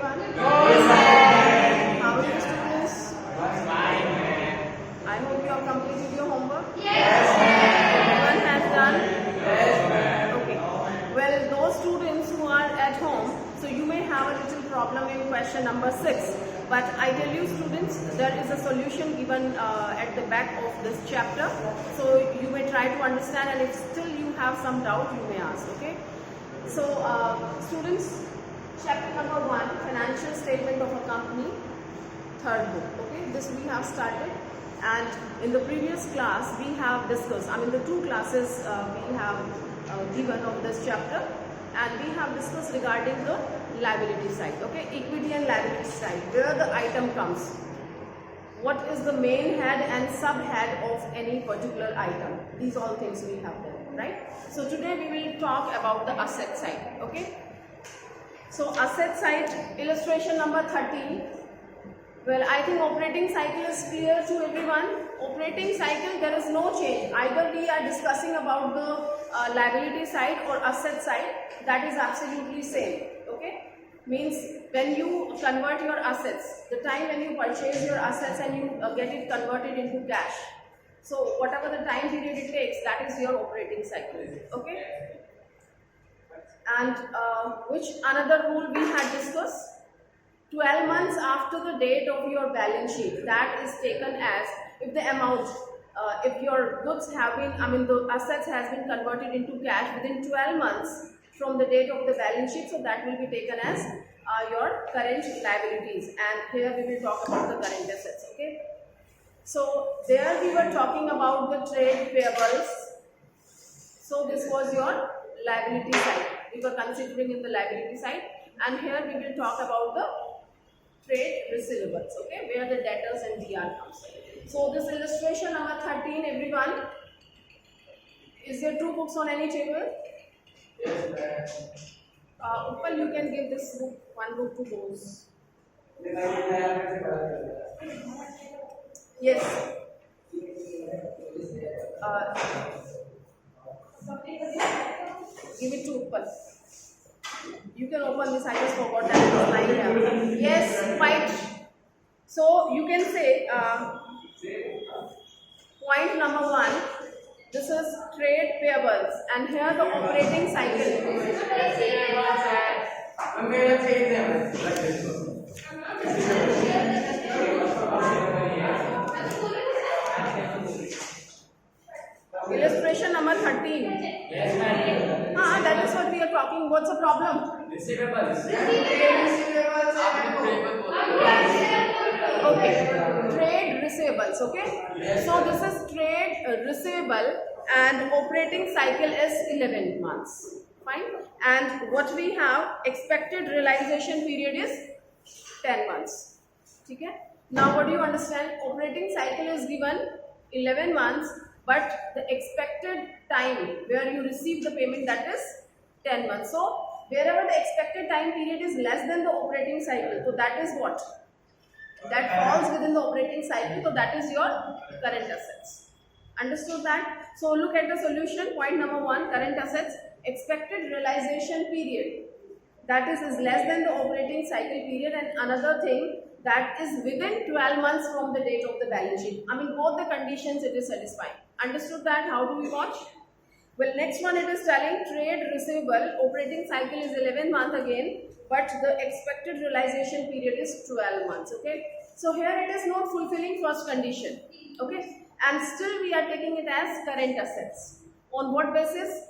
everyone? Yes. How are you students? Fine, ma'am. I hope you have completed your homework. Yes, Everyone has done? yes, ma'am. Okay. Well, those students who are at home, so you may have a little problem in question number 6. But I tell you students, there is a solution given at the back of this chapter. So you may try to understand, and if still you have some doubt, you may ask, okay? So students, chapter number 1, financial statement of a company, third book, okay? This we have started, and in the previous class we have discussed, the 2 classes we have given of this chapter, and we have discussed regarding the liability side, okay? Equity and liability side, where the item comes, what is the main head and sub-head of any particular item. These all things we have done, right? So today we will talk about the asset side, okay? So asset side, illustration number 13. Well, I think operating cycle is clear to everyone. Operating cycle, there is no change. Either we are discussing about the liability side or asset side, that is absolutely same, okay? Means when you convert your assets, the time when you purchase your assets and you get it converted into cash. So whatever the time period it takes, that is your operating cycle, okay? And which another rule we had discussed? 12 months after the date of your balance sheet, that is taken as if the amount, if your goods have been, the assets has been converted into cash within 12 months from the date of the balance sheet, so that will be taken as your current liabilities, and here we will talk about the current assets, okay? So there we were talking about the trade payables, so this was your liability side, we were considering in the liability side, and here we will talk about the trade receivables, okay, where the debtors and DR comes. So this illustration number 13, everyone, is there 2 books on any table? Yes, ma'am. Uppal, you can give this book, 1 book to those. Yes. Give it to Uppal. You can open this, I just forgot that it was lying here. Yes, white. So you can say point number 1, this is trade payables, and here the operating cycle. I'm going to take them like this. Illustration number 13. Yes, ma'am. That is what we are talking. What's the problem? Receivables. Okay, trade receivables, okay? Yes. So this is trade receivable, and operating cycle is 11 months, fine? And what we have, expected realization period is 10 months, okay? Now what do you understand? Operating cycle is given 11 months, but the expected time where you receive the payment, that is 10 months. So wherever the expected time period is less than the operating cycle, so that is what? That falls within the operating cycle, so that is your current assets. Understood that? So look at the solution. Point number 1, current assets, expected realization period, that is less than the operating cycle period, and another thing, that is within 12 months from the date of the balance sheet. Both the conditions it is satisfying. Understood that? How do we watch? Well, next one, it is telling trade receivable, operating cycle is 11 months again, but the expected realization period is 12 months, okay? So here it is not fulfilling first condition, okay? And still we are taking it as current assets. On what basis?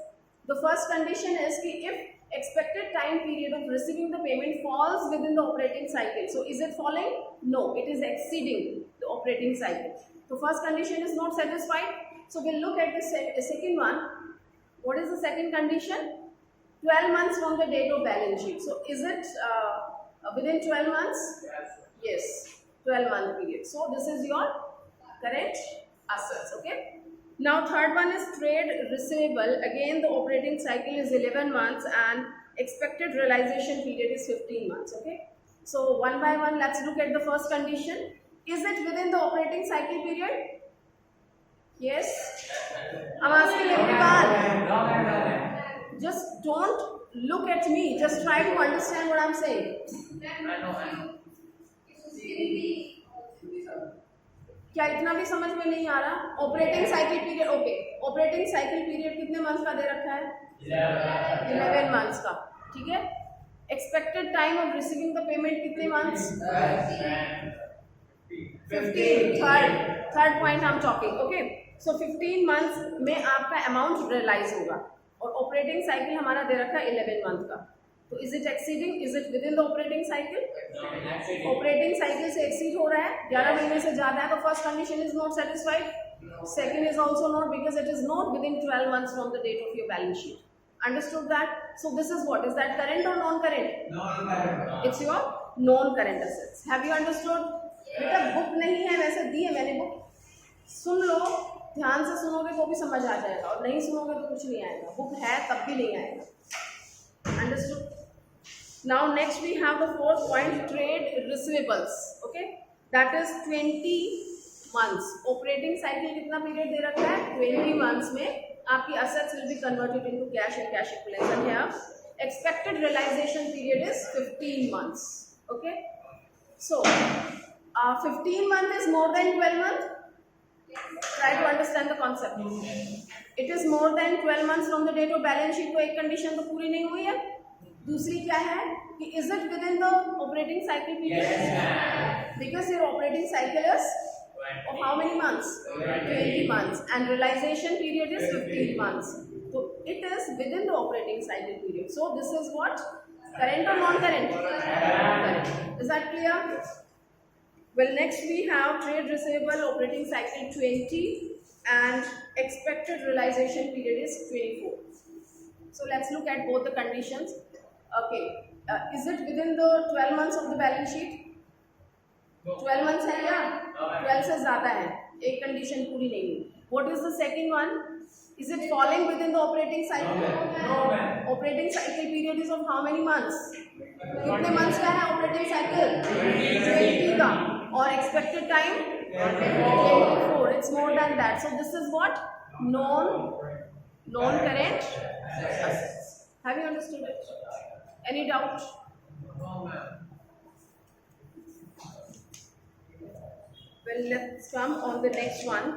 The first condition is if expected time period of receiving the payment falls within the operating cycle. So is it falling? No, it is exceeding the operating cycle. So first condition is not satisfied. So we'll look at the second one. What is the second condition? 12 months from the date of balance sheet. So is it within 12 months? Yes, 12-month period. So this is your current assets, okay? Now third one is trade receivable. Again the operating cycle is 11 months and expected realization period is 15 months, okay? So one by one, let's look at the first condition. Is it within the operating cycle period? Yes? I'm asking everyone. Just don't look at me, just try to understand what I'm saying. I know. क्या इतना भी समझ में नहीं आ रहा? Operating cycle period, okay, operating cycle period कितने months का दे रखा है? 11 मंथ्स का, ठीक है। Expected time of receiving the payment कितने मंथ्स? 15, third point I am talking, okay. So 15 months में आपका अमाउंट रियलाइज होगा, और ऑपरेटिंग साइकिल हमारा दे रखा है 11 मंथ का। तो is it exceeding, is it with in the operating cycle? Operating cycle से एक्सीड हो रहा है, 11 महीने से ज्यादा है, तो first condition is not satisfied, second is also not, because it is not within 12 months from the date of your balance sheet. Understood that? So this is what, is that current or non-current? It's your non-current assets. Have you understood? बेटा book नहीं है, वैसे दी है मैंने book, सुन लो, ध्यान से सुनोगे तो भी समझ आ जाएगा, और नहीं सुनोगे तो कुछ नहीं आएगा। बुक है तब भी नहीं आएगा। Understood? Now next we have the fourth point, trade receivables. Okay, that is 20 months. Operating cycle कितना पीरियड दे रखा है? 20 मंथ्स में आपकी assets will be converted into cash and cash equivalents, and here expected realisation period is 15 months. Okay, so 15 month is more than 12 month? Try to understand the concept. It is more than 12 months from the date of balance sheet, तो एक condition तो पूरी नहीं हुई है। दूसरी क्या है कि is it with in the operating cycle period? Because your operating cycle is of how many months? 20 months, and realization period is 15 months. So it is within the operating cycle period. So this is what? Current or non-current? Current. Is that clear? Well, next we have trade receivable operating cycle 20 and expected realization period is 24. So let's look at both the conditions. Okay, is it within the 12 months of the balance sheet? 12 months है या 12 से ज्यादा है, एक condition पूरी नहीं हुई। What is the second one? Is it falling with in the operating cycle? Operating cycle period is of how many months? कितने मंथ्स का है ऑपरेटिंग साइकिल? 20 का, और expected time 24, it's more than that. So this is what? Non current assets. Have you understood it? Any doubt? Well, let's come on the next one.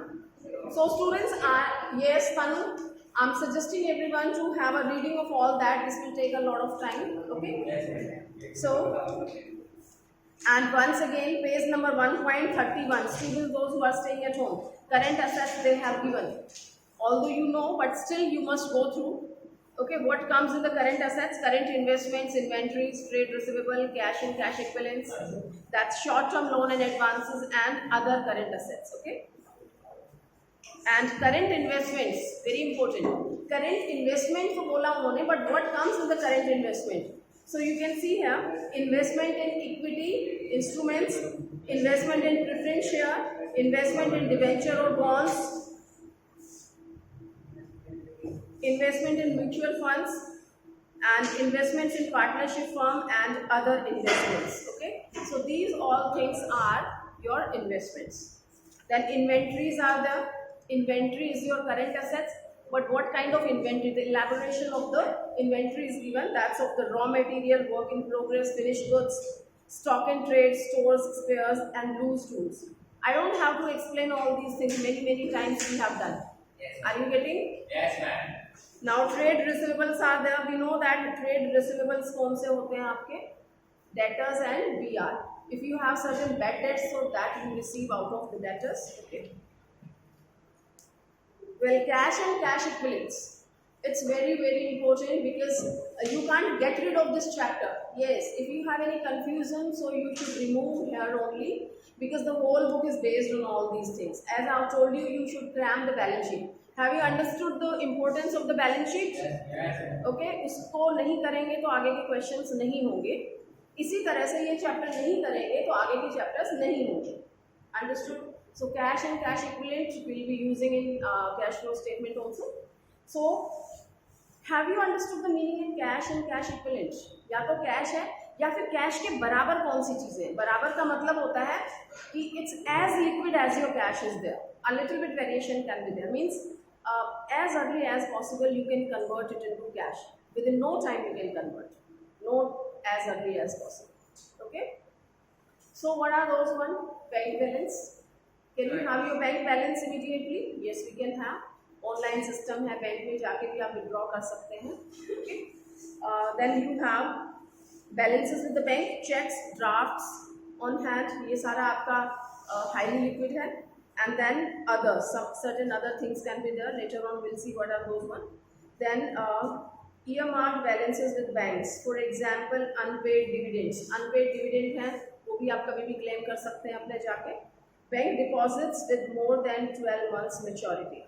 So students are, yes Tanu, I'm suggesting everyone to have a reading of all that. This will take a lot of time, okay? So, and once again, page number 1.31, students, those who are staying at home, current assets they have given. Although you know, but still you must go through. Okay, what comes in the current assets? Current investments, inventories, trade receivable, cash and cash equivalents. That's short-term loan and advances and other current assets. Okay. And current investments, very important. Current investment को बोला उन्होंने, but what comes in the current investment? So you can see here, investment in equity instruments, investment in preference share, investment in debenture or bonds, investment in mutual funds, and investments in partnership firm and other investments. Okay, so these all things are your investments. Then inventories are there. Inventory is your current assets, but what kind of inventory? The elaboration of the inventory is given. That's of the raw material, work in progress, finished goods, stock and trade, stores, spares, and loose tools. I don't have to explain all these things. Many times we have done. Are you getting? Yes, ma'am. Now trade receivables are there. We know that trade receivables कौन से होते हैं आपके? Debtors and BR. If you have certain bad debts, so that you receive out of the debtors. Okay. Well, cash and cash equivalents. It's very important, because you can't get rid of this chapter. Yes, if you have any confusion, so you should remove here only, because the whole book is based on all these things. As I have told you, you should cram the balance sheet. Have you understood the importance of the balance sheet? Yes. Okay, उसको नहीं करेंगे तो आगे के questions नहीं होंगे। इसी तरह से ये चैप्टर नहीं करेंगे तो आगे के चैप्टर्स नहीं होंगे। Understood? So cash and cash equivalent we'll be using in cash flow statement also. So have you understood the meaning in cash and cash equivalent? या तो कैश है या फिर कैश के बराबर कौन सी चीज़ है? बराबर का मतलब होता है कि it's as liquid as your cash is there. A little bit variation can be there. Means as early as possible you can convert it into cash. within no time you can convert, not as early as possible. Okay. So what are those one? Bank balance. Can you have your bank balance immediately? Yes, we can have. Online system है, bank में जाके भी आप withdraw कर सकते हैं. Okay. Then you have balances with the bank, checks, drafts on hand. ये सारा आपका highly liquid है. And then others, some certain other things can be there. Later on we'll see what are those one. Then earmarked balances with banks. For example, unpaid dividends. Unpaid dividend है, वो भी आप कभी भी claim कर सकते हैं अपने जाके. Bank deposits with more than 12 months maturity.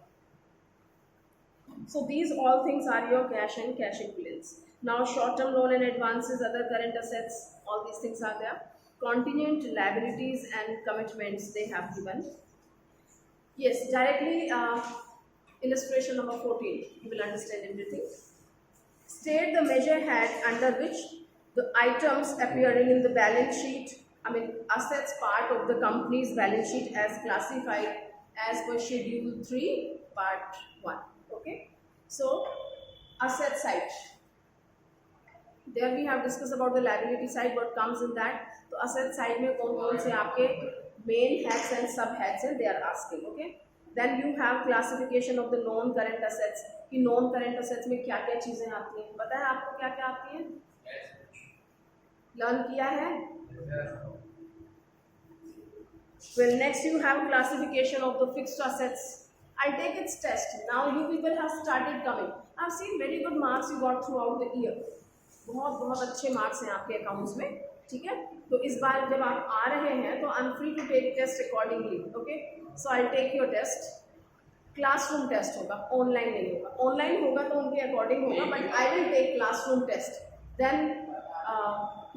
So these all things are your cash and cash equivalents. Now short-term loan and advances, other current assets, all these things are there. Contingent liabilities and commitments they have given. Yes, directly illustration number 14, you will understand everything. State the measure head under which the items appearing in the balance sheet, assets part of the company's balance sheet as classified as per schedule 3 part 1. Okay, so asset side, there we have discussed about the liability side, what comes in that. तो asset side में कौन-कौन से आपके main heads and sub heads हैं, they are asking. Okay, then you have classification of the non current assets, कि non current assets में क्या-क्या चीजें आती हैं, पता है आपको क्या-क्या आती हैं? लर्न किया है? Well, next you have classification of the fixed assets. I'll take its test. Now you people have started coming. I've seen very good marks you got throughout the year. बहुत अच्छे मार्क्स हैं आपके accounts में, ठीक है? तो इस बार जब आप आ रहे हैं तो I'm free to take test accordingly. Okay? So I'll take your test. Classroom test होगा, ऑनलाइन नहीं होगा. ऑनलाइन होगा तो उनके अकॉर्डिंग होगा, but I will take classroom test. Then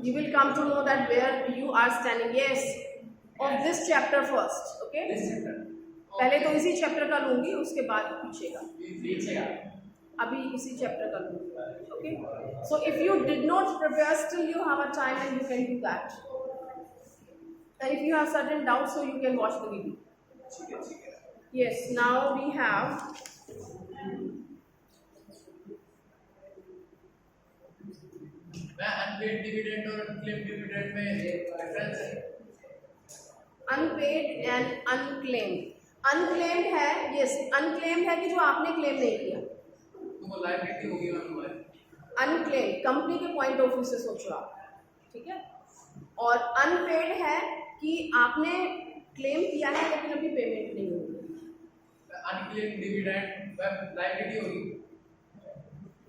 you will come to know that where you are standing. Yes, of this chapter first. Okay, पहले तो इसी चैप्टर का लूंगी, उसके बाद पीछे अभी इसी चैप्टर का लूंगी. Okay, so if you did not prepare, still you have a time and you can do that. And if you have certain doubts, so you can watch the video. Yes, now we have unpaid dividend और claim dividend में difference है. Unpaid and unclaimed. Unclaimed है, yes, unclaimed है कि जो आपने claim नहीं किया, तो वो लायबिलिटी होगी हमारे. अनक्लेम्ड कंपनी के पॉइंट ऑफ व्यू से सोचो आप, ठीक है. और अनपेड है कि आपने क्लेम किया है लेकिन अभी पेमेंट नहीं हुई. अनक्लेम्ड डिविडेंड लायबिलिटी होगी.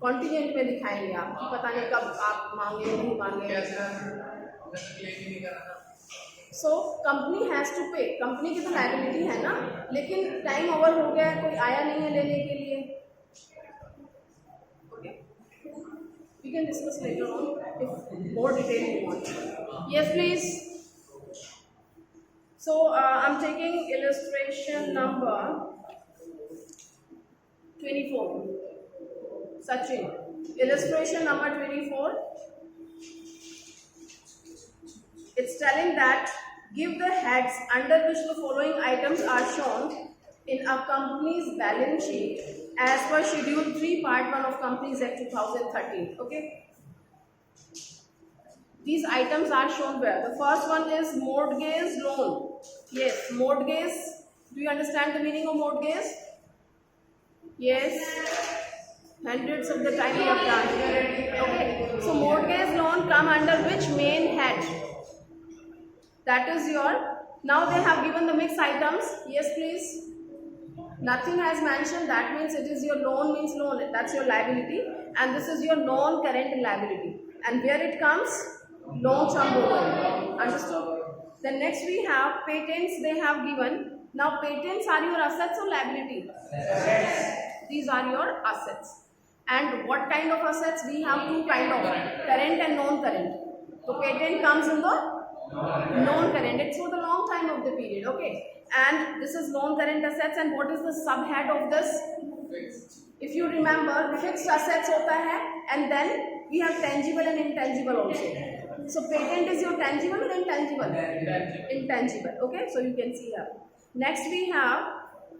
कॉन्टिजेंट में दिखाएंगे आप, पता नहीं कब आप मांगे नहीं मांगे. सो कंपनी हैज टू पे. कंपनी की तो लायबिलिटी है ना, लेकिन टाइम ओवर हो गया, कोई आया नहीं है लेने के लिए. Okay, we can discuss later on if more detail you want. Yes please. So I am taking illustration number 24. Sachin, illustration number 24. It's telling that give the heads under which the following items are shown in a company's balance sheet as per schedule 3 part 1 of Companies Act 2013. Okay, these items are shown where the first one is mortgage loan. Yes, mortgage. Do you understand the meaning of mortgage? Yes, hundreds of the time you have done. Okay, so mortgage loan come under which main head? That is your. Now they have given the mixed items. Yes please. Nothing has mentioned, that means it is your loan, means loan, that's your liability, and this is your non-current liability. And where it comes? Long-term borrowing. Understood? Then next we have patents. They have given. Now patents are your assets or liability? These are your assets. And what kind of assets? We have two kind of, current and non-current. So patent comes in the non-current. It's for the long time of the period. Okay, and this is non-current assets. And what is the subhead of this? Fixed. If you remember, fixed assets hota hai, and then we have tangible and intangible also. So patent is your tangible or intangible? Intangible. Okay, so you can see here. Next we have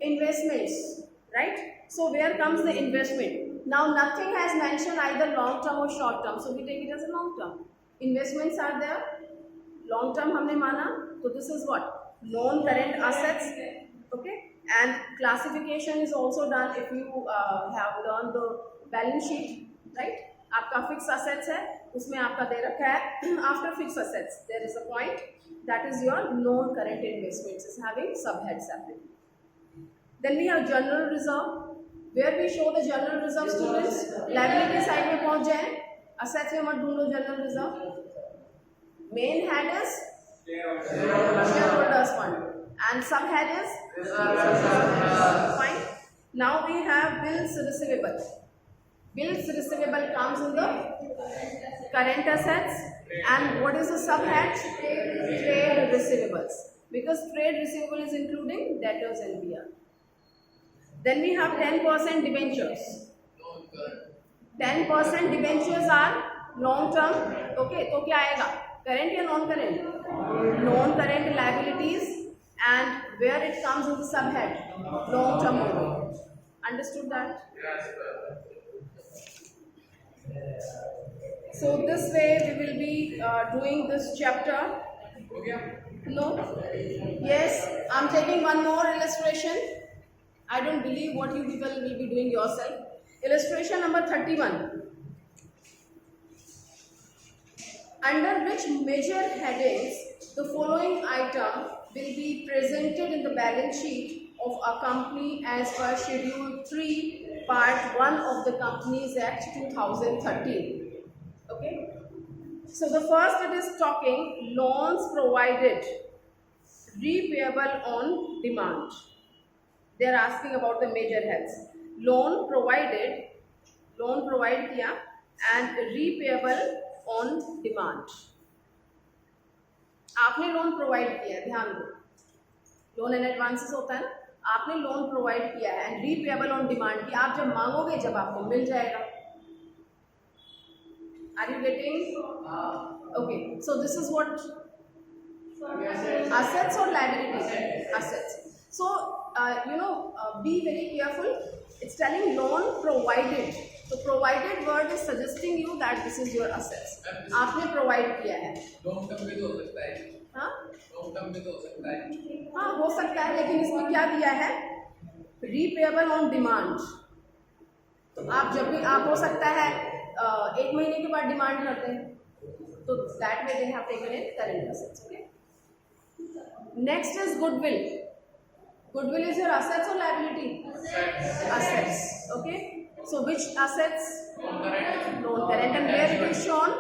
investments, right? So where comes the investment? Now nothing has mentioned either long term or short term, so we take it as a long term. Investments are there, long term हमने माना, so this is what non current assets. Okay, and classification is also done if you have learned the balance sheet, right? आपका fixed assets है, उसमें आपका दे रखा है after fixed assets there is a point that is your non current investments is having subhead separate. Then we have general reserve where we show the general reserve students. Liability side में पहुंच जाए, assets में मत ढूंढो general reserve. Main head is shareholders fund and subhead is fine. Now we have bills receivable. Bills receivable comes in the current assets, and what is the subhead? Trade receivables, because trade receivable is including debtors and BR. Then we have 10% debentures. 10% debentures are long term. Okay, तो क्या आएगा? Current या non current? Non current liabilities, and where it comes in the subhead? Long term only. Understood that? So this way we will be doing this chapter. No? Yes, I'm taking one more illustration. I don't believe what you people will be doing yourself. Illustration number 31. Under which major headings the following item will be presented in the balance sheet of a company as per Schedule 3, Part 1 of the Companies Act 2013. Okay. So the first it is talking loans provided, repayable on demand. They are asking about the major heads. Loan provided, loan provide किया, and repayable on demand. आपने loan provide किया, ध्यान दो, loan and advances होता है ना, आपने loan provide किया है एंड रीपेबल ऑन डिमांड की, आप जब मांगोगे जब आपको मिल जाएगा. Are you getting? Okay, so this is what assets or liabilities? Assets. So be very careful. It's telling loan provided. So provided word is suggesting you that this is your assets. आपने provide किया है. Long term भी तो हो सकता है. हाँ? Long term भी तो हो सकता है. हाँ हो सकता है, लेकिन इसमें क्या दिया है? Repayable on demand. तो आप जब भी, आप हो सकता है 1 महीने के बाद डिमांड करते हैं, तो that way they have taken it current assets. Okay. Next is goodwill. Goodwill is your assets or liability? Assets. Okay. So which assets? Non-current. And where it is shown?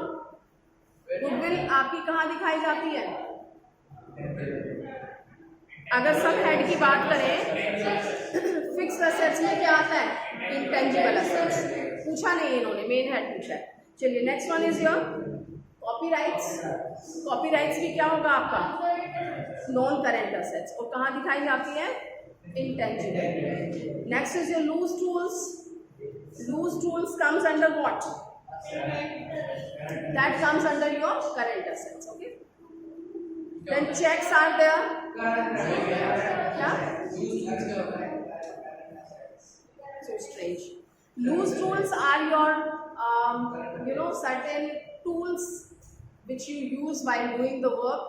Goodwill आपकी कहाँ दिखाई जाती है? अगर सब हेड की बात करें, फिक्स्ड एसेट्स में क्या आता है? Intangible assets. पूछा नहीं इन्होंने, मेन हेड पूछा है. चलिए next one is your copyrights. Copyrights भी क्या होगा आपका? Non current assets. और कहाँ दिखाई जाती है? Intangible. Next is your loose tools. Loose tools comes under what? That comes under your current assets. Okay. Then checks are there. Yeah. So strange. Loose tools are your certain tools which you use while doing the work.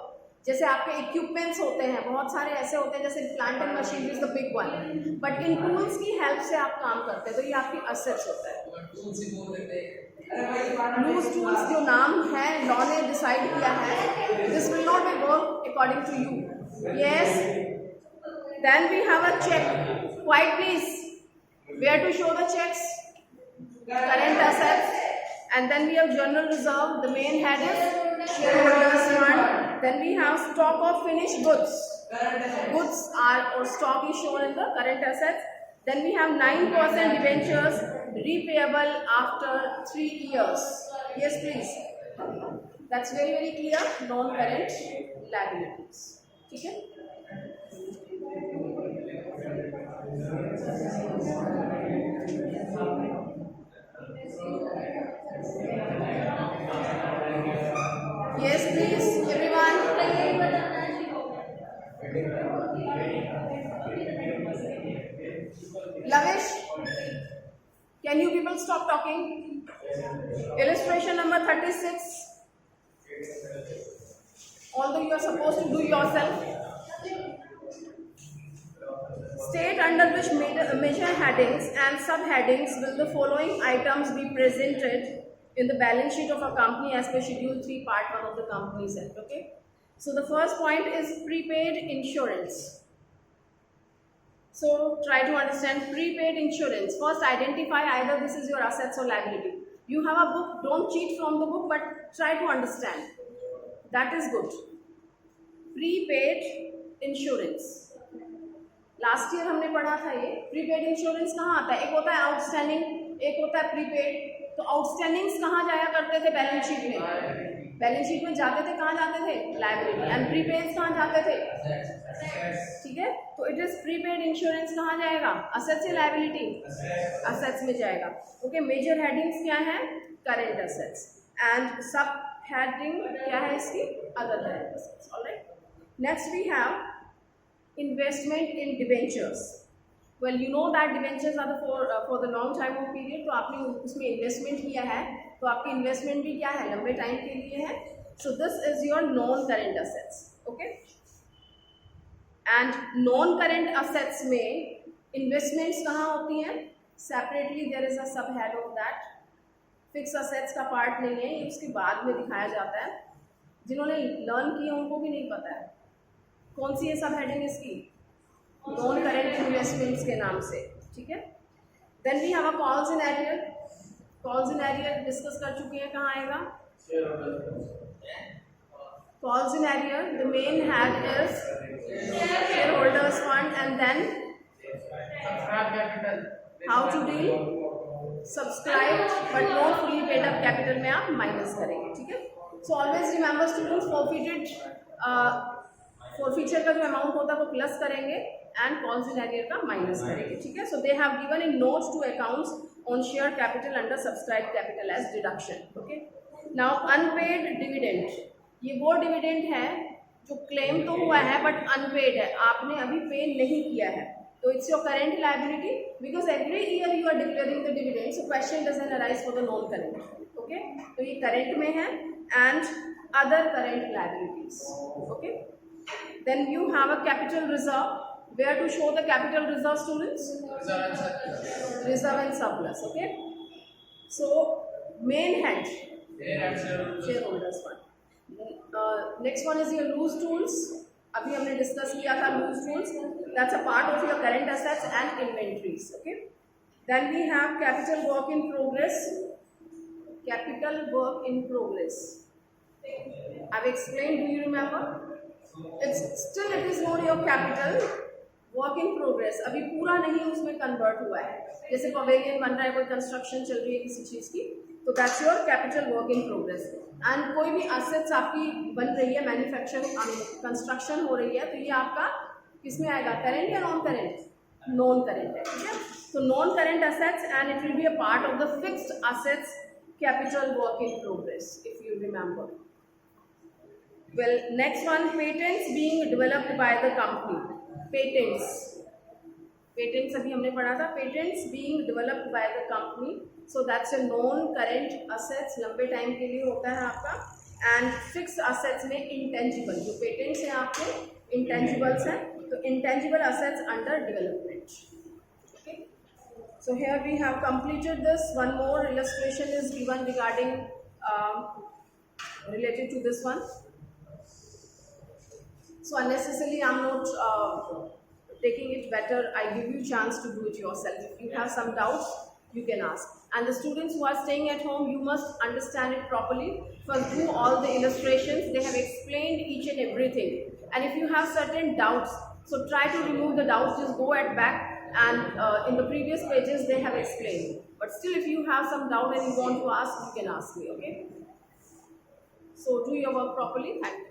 जैसे आपके equipments होते हैं, बहुत सारे ऐसे होते हैं, जैसे plant and machine is the big one, but in tools की हेल्प से आप काम करते हैं, तो ये आपकी असेट्स होता है. लूज टूल्स जो नाम है लॉ ने डिसाइड किया है, this will not be work according to you. Yes. Then we have a cheque. Quiet please. Where to show the cheques? Current assets. And then we have general reserve. The main head is shareholders fund. Then we have stock of finished goods. Goods are or stock is shown in the current assets. Then we have 9% debentures repayable after 3 years. Yes, please. That's very very clear. Non-current liabilities. ठीक है? Yes, please, everyone. Lavish. Can you people stop talking? Illustration number 36. Although you are supposed to do yourself. State under which major headings and subheadings will the following items be presented in the balance sheet of a company as per Schedule 3 Part 1 of the Companies Act. Okay. So the first point is prepaid insurance. So try to understand prepaid insurance. First identify either this is your assets or liability. You have a book, don't cheat from the book, but try to understand. That is good. Prepaid insurance. Last year हमने पढ़ा था ये prepaid insurance कहाँ आता है, एक होता है आउटस्टैंडिंग, एक होता है प्रीपेड। तो आउटस्टैंडिंग्स कहाँ जाया करते थे बैलेंस शीट में, बैलेंस शीट में जाते थे, कहाँ जाते थे लायबिलिटी, एंड प्रीपेड कहाँ जाते थे, ठीक है। तो इट इज प्रीपेड इंश्योरेंस कहाँ जाएगा, असेट्स या लायबिलिटी, असेट्स में जाएगा। ओके, मेजर हेडिंग्स क्या है, current assets, and sub heading क्या है इसकी, other current assets. Alright, next we have investment in debentures. Well, you know that debentures are for the long time of period. तो आपने उसमें इन्वेस्टमेंट किया है, तो आपकी इन्वेस्टमेंट भी क्या है, लंबे टाइम के लिए है। सो this is your non current assets. Okay, and non current assets में इन्वेस्टमेंट्स कहाँ होती हैं, सेपरेटली देयर इज अ सब head of that. Fix assets का पार्ट नहीं है, ये उसके बाद में दिखाया जाता है। जिन्होंने लर्न किया उनको भी नहीं पता है कौन सी है सब हेडिंग इसकी, नॉन करेंट इन्वेस्टमेंट्स के नाम से, ठीक है। Then we have a calls in arrear. Calls in arrear discuss कर चुके हैं, कहाँ आएगा, calls in arrear the main head is share holders fund, and then how to deal subscribe but not fully paid up capital में आप minus करेंगे, ठीक है। So always remember students, forfeiture का जो अमाउंट होता है वो प्लस करेंगे एंड कॉल्स इन एरियर का माइनस करेंगे, ठीक है। सो they have given in notes to accounts on share capital under subscribe capital as deduction. Okay, now unpaid dividend, ये वो डिविडेंड है जो क्लेम तो हुआ है बट अनपेड है, आपने अभी पे नहीं किया है, तो it's your current liability because every year you are declaring the dividend, so question doesn't arise for the non current. Okay, तो ये करेंट में है and other current liabilities. Okay, then you have a capital reserve. Where to show the capital reserve, students? Reserve and surplus. Okay, so main head shareholders fund. Next one is your loose tools. अभी हमने discuss किया था loose tools. That's a part of your current assets and inventories. Okay, then we have capital work in progress. Capital work in progress, I've explained, do you remember? It's still it is not your capital, work in progress, अभी पूरा नहीं उसमें convert हुआ है। जैसे pavilion बन रहा है, कोई कंस्ट्रक्शन चल रही है किसी चीज़ की, तो that's your capital work in progress. And कोई भी असेट्स आपकी बन रही है, मैन्युफैक्चरिंग कंस्ट्रक्शन हो रही है, तो ये आपका किस में आएगा, करेंट या नॉन करेंट, नॉन करेंट है, ठीक है। तो non current assets and it will be a part of the fixed assets capital work in progress, if you remember. Well, next one, patents being developed by the company. Patents अभी हमने पढ़ा था, patents being developed by the company, so that's a non-current assets, लंबे time के लिए होता है आपका। and fixed assets में intangible, जो patents हैं आपके intangibles हैं, तो intangible assets under development. Okay, so here we have completed this. One more illustration is given regarding related to this one. So unnecessarily I'm not taking it, better I give you chance to do it yourself. If you have some doubts, you can ask. And the students who are staying at home, you must understand it properly. First, do all the illustrations. They have explained each and everything. And if you have certain doubts, so try to remove the doubts. Just go at back, and in the previous pages they have explained. But still, if you have some doubt and you want to ask, you can ask me. Okay. So do your work properly. Thank you.